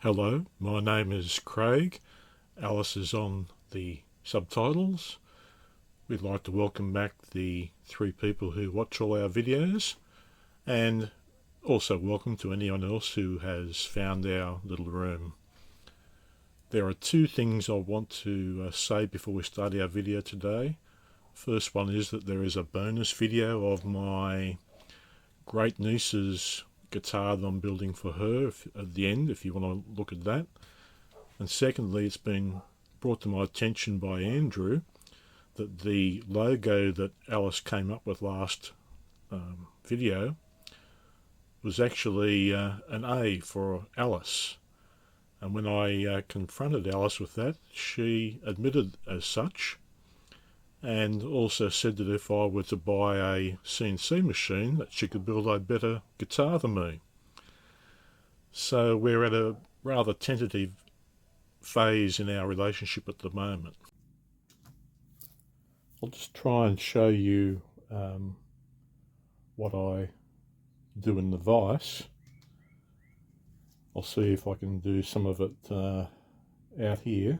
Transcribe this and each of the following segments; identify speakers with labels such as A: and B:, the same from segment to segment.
A: Hello, my name is Craig. Alice is on the subtitles. We'd like to welcome back the 3 people who watch all our videos, and also welcome to anyone else who has found our little room. There are 2 things I want to say before we start our video today. First one is that there is a bonus video of my great niece's guitar that I'm building for her at the end, if you want to look at that. And secondly, it's been brought to my attention by Andrew that the logo that Alice came up with last video was actually an A for Alice. And when I confronted Alice with that, she admitted as such, and also said that if I were to buy a CNC machine, that she could build a better guitar than me. So we're at a rather tentative phase in our relationship at the moment. I'll just try and show you what I do in the vise. I'll see if I can do some of it out here,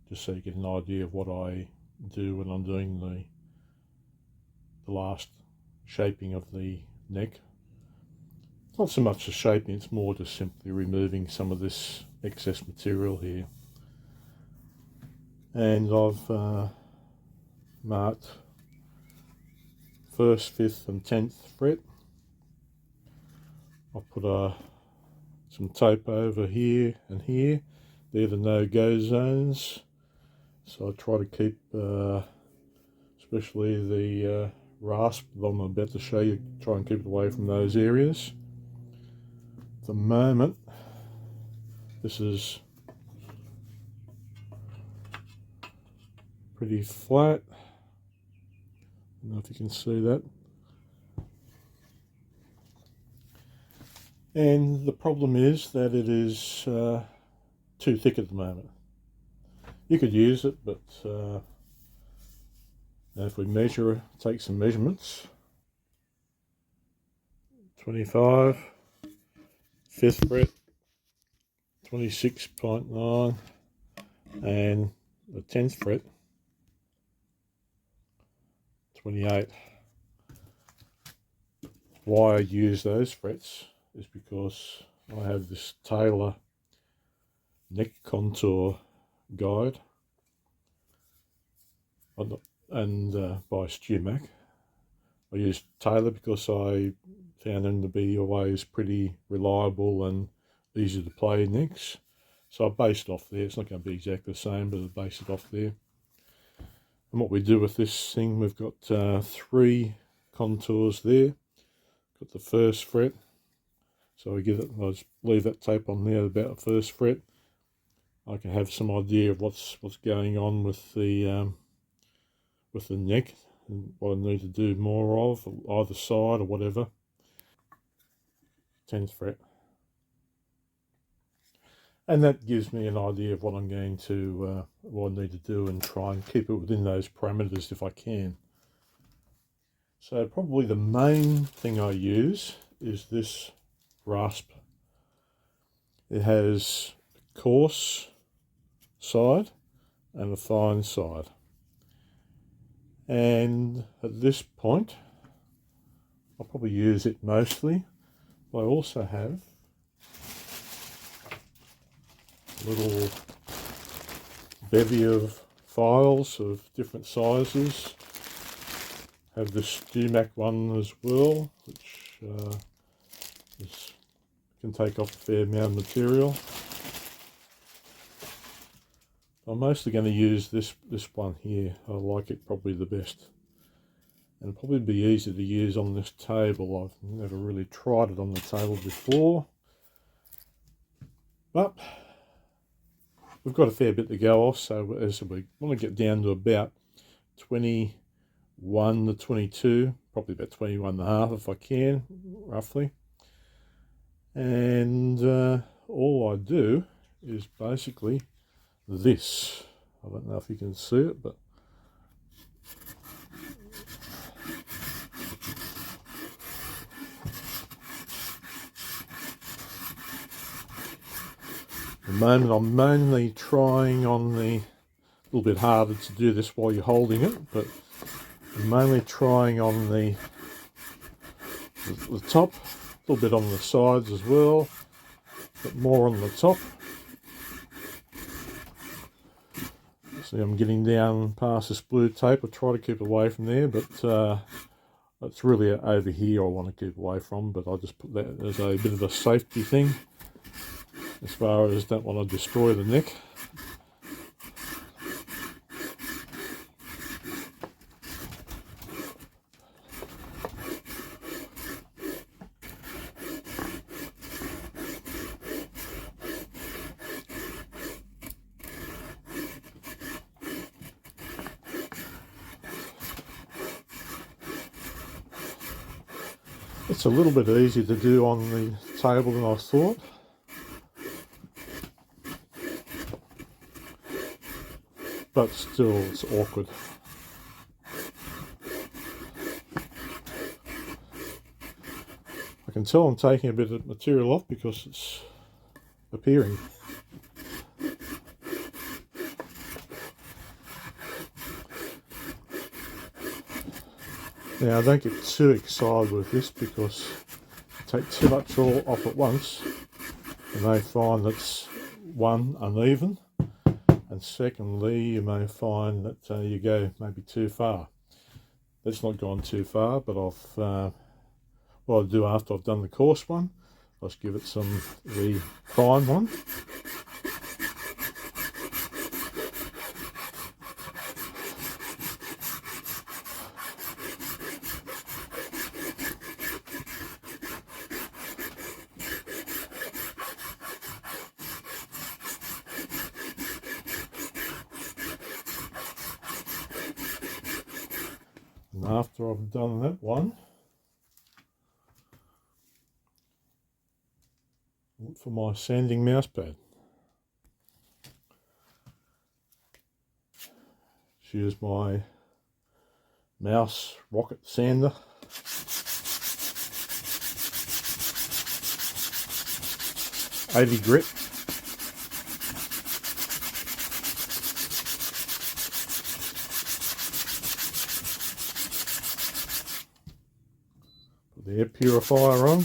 A: just so you get an idea of what I do when I'm doing the last shaping of the neck. It's not so much the shaping, it's more just simply removing some of this excess material here. And I've marked 1st, 5th and 10th fret. I've put some tape over here and here. They're the no-go zones. So I try to keep, especially the rasp that I'm about to show you, try and keep it away from those areas. At the moment, this is pretty flat. I don't know if you can see that. And the problem is that it is too thick at the moment. You could use it, but if we measure, take some measurements. 25, 5th fret, 26.9, and the 10th fret, 28. Why I use those frets is because I have this Taylor neck contour guide and by StewMac. I use Taylor because I found them to be always pretty reliable and easy to play necks. So I based it off there. It's not going to be exactly the same, but I based it off there. And what we do with this thing, we've got 3 contours there. Got the 1st fret. So I just leave that tape on there about the 1st fret. I can have some idea of what's going on with the neck and what I need to do more of, either side or whatever. 10th fret. And that gives me an idea of what I'm going to, what I need to do, and try and keep it within those parameters if I can. So probably the main thing I use is this rasp. It has a coarse side and a fine side. And at this point, I'll probably use it mostly. But I also have a little bevy of files of different sizes. Have the StewMac one as well, which can take off a fair amount of material. I'm mostly going to use this one here. I like it probably the best. And it'll probably be easy to use on this table. I've never really tried it on the table before. But we've got a fair bit to go off, so as we want to get down to about 21 to 22, probably about 21 and a half if I can, roughly. And all I do is basically this. I don't know if you can see it, but the moment I'm mainly trying on the, a little bit harder to do this while you're holding it, but I'm mainly trying on the top, a little bit on the sides as well, but more on the top. See, I'm getting down past this blue tape. I try to keep away from there, but it's really over here I want to keep away from, but I just put that as a bit of a safety thing, as far as don't want to destroy the neck. It's a little bit easier to do on the table than I thought. But still, it's awkward. I can tell I'm taking a bit of material off because it's appearing. Now, don't get too excited with this, because if you take too much all off at once, you may find that's one, uneven, and secondly, you may find that you go maybe too far. That's not gone too far, but what I'll do after I've done the coarse one, I'll just give it the fine one. And after I've done that one, look for my sanding mouse pad. Just use my mouse rocket sander. .80 grit. Put the air purifier on.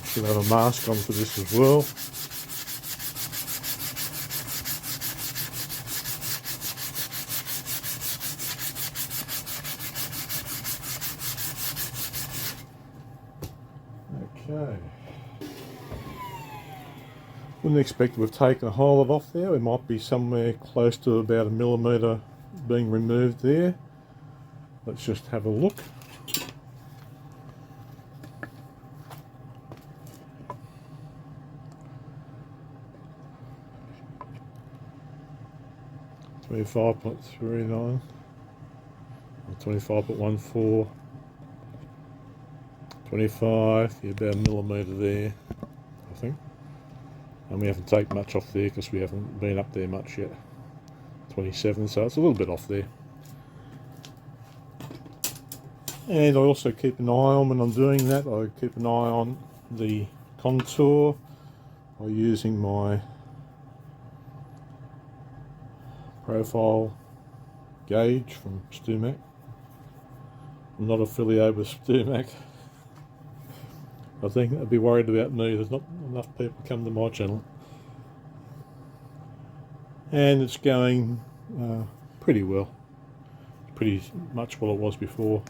A: Should have a mask on for this as well. Okay. Wouldn't expect to have taken a whole lot off there. It might be somewhere close to about 1mm being removed there. Let's just have a look. .39, 25.14, 25, yeah, about 1mm there, I think. And we haven't taken much off there because we haven't been up there much yet. 27, so it's a little bit off there. And I also keep an eye on, when I'm doing that, I keep an eye on the contour by using my profile gauge from StuMac. I'm not affiliated with StuMac. I think they'd be worried about me. There's not enough people come to my channel. And it's going pretty well. Pretty much what it was before.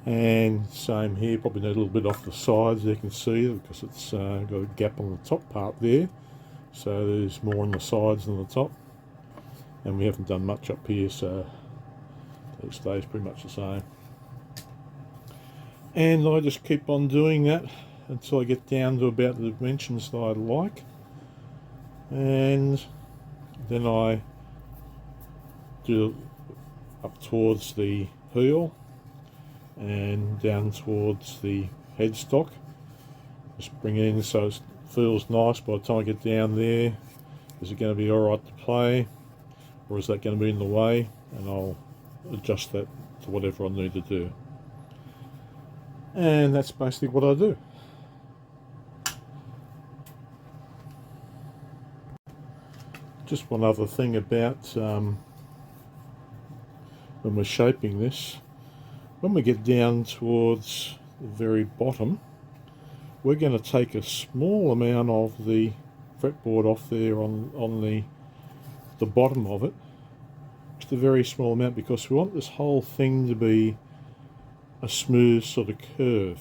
A: And same here, probably need a little bit off the sides, you can see, because it's got a gap on the top part there. So there's more on the sides than the top. And we haven't done much up here, so it stays pretty much the same. And I just keep on doing that until I get down to about the dimensions that I like. And then I do up towards the heel and down towards the headstock. Just bring it in so it feels nice by the time I get down there. Is it going to be alright to play, or is that going to be in the way? And I'll adjust that to whatever I need to do. And that's basically what I do. Just one other thing about when we're shaping this. When we get down towards the very bottom, we're going to take a small amount of the fretboard off there on the bottom of it. Just a very small amount, because we want this whole thing to be a smooth sort of curve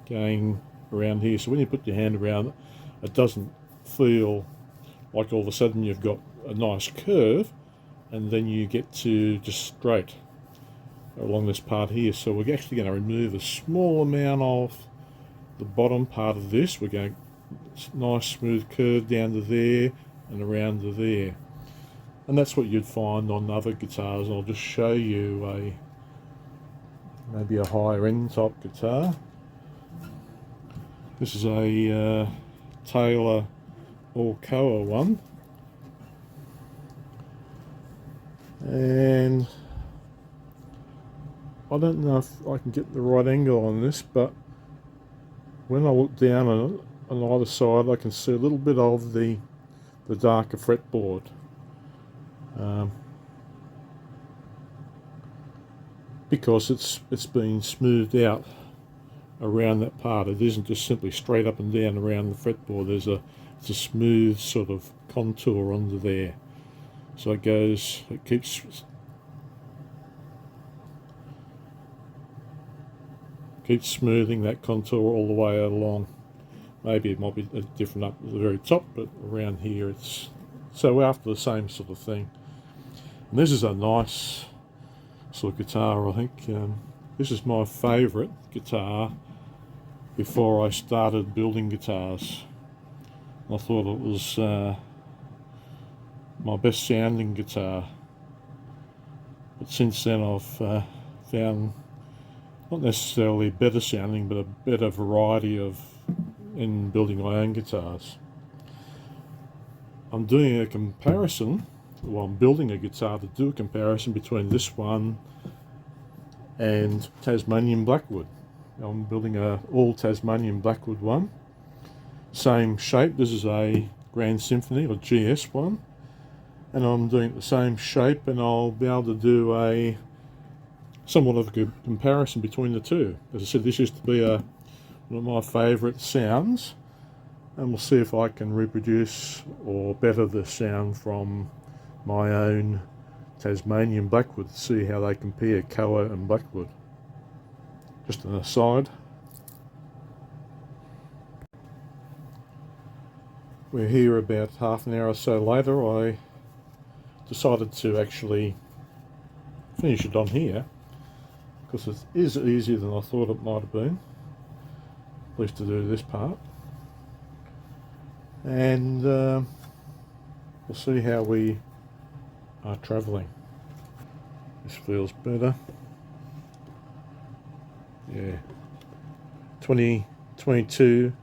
A: going around here. So when you put your hand around it, it doesn't feel like all of a sudden you've got a nice curve and then you get to just straight along this part here. So we're actually going to remove a small amount of the bottom part of this. We're going to nice smooth curve down to there and around to there. And that's what you'd find on other guitars. And I'll just show you maybe a higher end type guitar. This is a Taylor Alcoa one, and I don't know if I can get the right angle on this, but when I look down on either side, I can see a little bit of the darker fretboard. Because it's been smoothed out around that part. It isn't just simply straight up and down around the fretboard. It's a smooth sort of contour under there. So it keeps smoothing that contour all the way along. Maybe it might be different up at the very top, but around here so after the same sort of thing. And this is a nice sort of guitar, I think. This is my favourite guitar before I started building guitars. I thought it was my best sounding guitar, but since then I've found not necessarily better sounding, but a better variety in building my own guitars. I'm doing a comparison, well, I'm building a guitar to do a comparison between this one and Tasmanian Blackwood. I'm building a all Tasmanian Blackwood one. Same shape. This is a Grand Symphony or GS one, and I'm doing it the same shape, and I'll be able to do a somewhat of a comparison between the two. As I said, this used to be one of my favourite sounds, and we'll see if I can reproduce or better the sound from my own Tasmanian Blackwood, see how they compare, Koa and Blackwood. Just an aside. We're here about half an hour or so later. I decided to actually finish it on here because it is easier than I thought it might have been, at least to do this part. And we'll see how we are travelling. This feels better. Yeah. 22.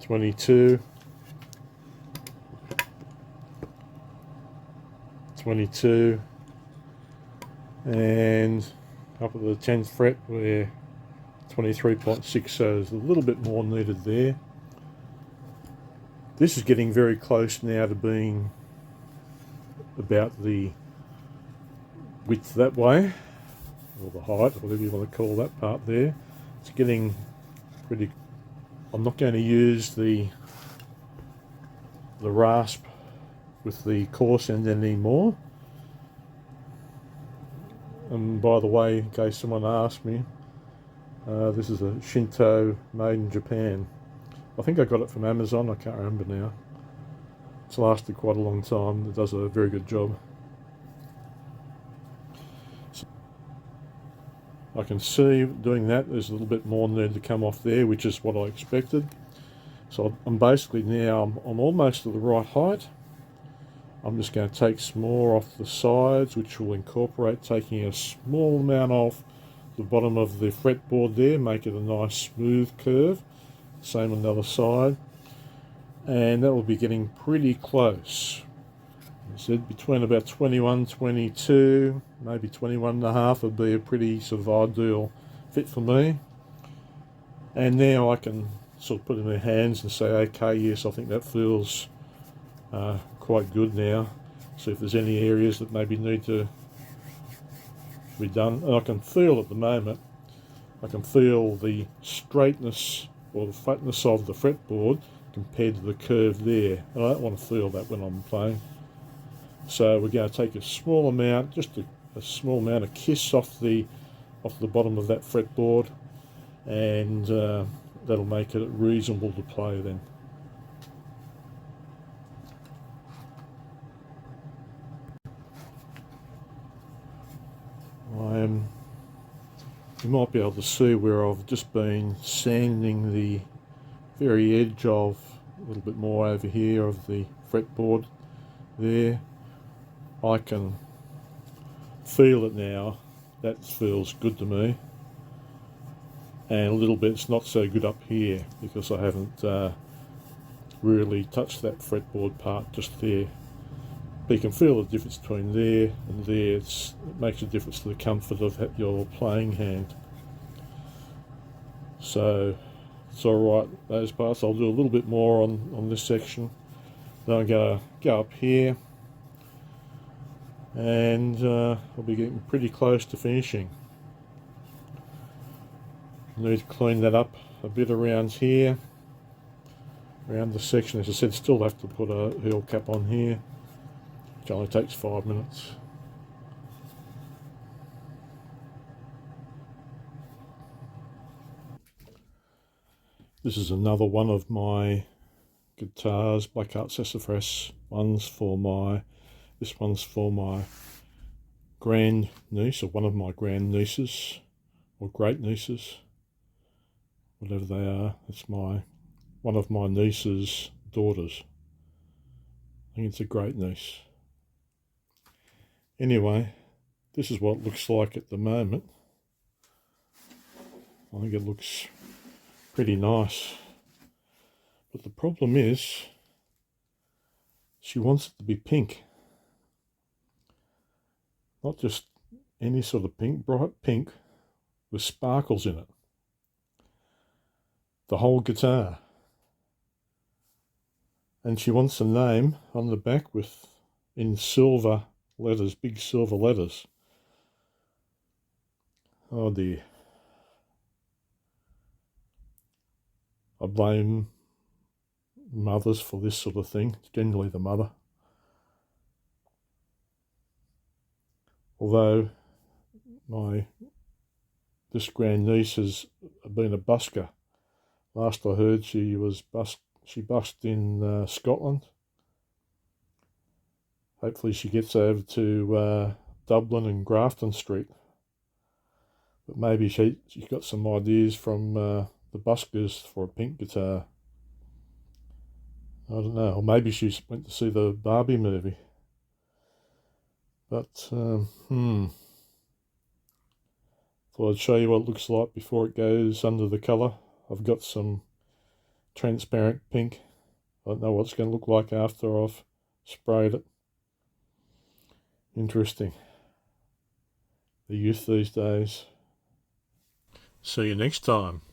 A: 22. 22. And up at the 10th fret we're 23.6, so there's a little bit more needed there. This is getting very close now to being about the width that way, or the height, whatever you want to call that part there. It's getting pretty. I'm not going to use the rasp with the coarse end anymore. And by the way, in case someone asked me, this is a Shinto made in Japan. I think I got it from Amazon, I can't remember now. It's lasted quite a long time, it does a very good job. So I can see doing that, there's a little bit more need to come off there, which is what I expected. So I'm basically now, I'm almost at the right height. I'm just going to take some more off the sides, which will incorporate taking a small amount off the bottom of the fretboard there, make it a nice smooth curve. Same on the other side. And that will be getting pretty close. I said between about 21, 22, maybe 21 and a half would be a pretty sort of ideal fit for me. And now I can sort of put it in their hands and say, okay, yes, I think that feels quite good now. See if there's any areas that maybe need to be done. And I can feel at the moment, I can feel the straightness or the flatness of the fretboard compared to the curve there. And I don't want to feel that when I'm playing. So we're going to take a small amount, just a small amount of kiss off the bottom of that fretboard, and that'll make it reasonable to play then. You might be able to see where I've just been sanding the very edge of a little bit more over here of the fretboard there. I can feel it now. That feels good to me. And a little bit, it's not so good up here because I haven't really touched that fretboard part just there. But you can feel the difference between there and there. It makes a difference to the comfort of your playing hand. So it's alright, those parts. I'll do a little bit more on this section. Then I'm going to go up here, and I'll be getting pretty close to finishing. I need to clean that up a bit around here, around the section. As I said, still have to put a heel cap on here, which only takes 5 minutes. This is another one of my guitars, Blackheart sassafras ones this one's for my grand niece, or one of my grand nieces, or great nieces, whatever they are. It's one of my niece's daughters. I think it's a great niece. Anyway, this is what it looks like at the moment. I think it looks pretty nice. But the problem is, she wants it to be pink. Not just any sort of pink, bright pink with sparkles in it. The whole guitar. And she wants a name on the back in silver letters, big silver letters. Oh dear. I blame mothers for this sort of thing. It's generally the mother. Although this grand niece has been a busker. Last I heard, she busked in Scotland. Hopefully she gets over to Dublin and Grafton Street. But maybe she's got some ideas from the buskers for a pink guitar. I don't know. Or maybe she went to see the Barbie movie. But, thought I'd show you what it looks like before it goes under the colour. I've got some transparent pink. I don't know what it's going to look like after I've sprayed it. Interesting. The youth these days. See you next time.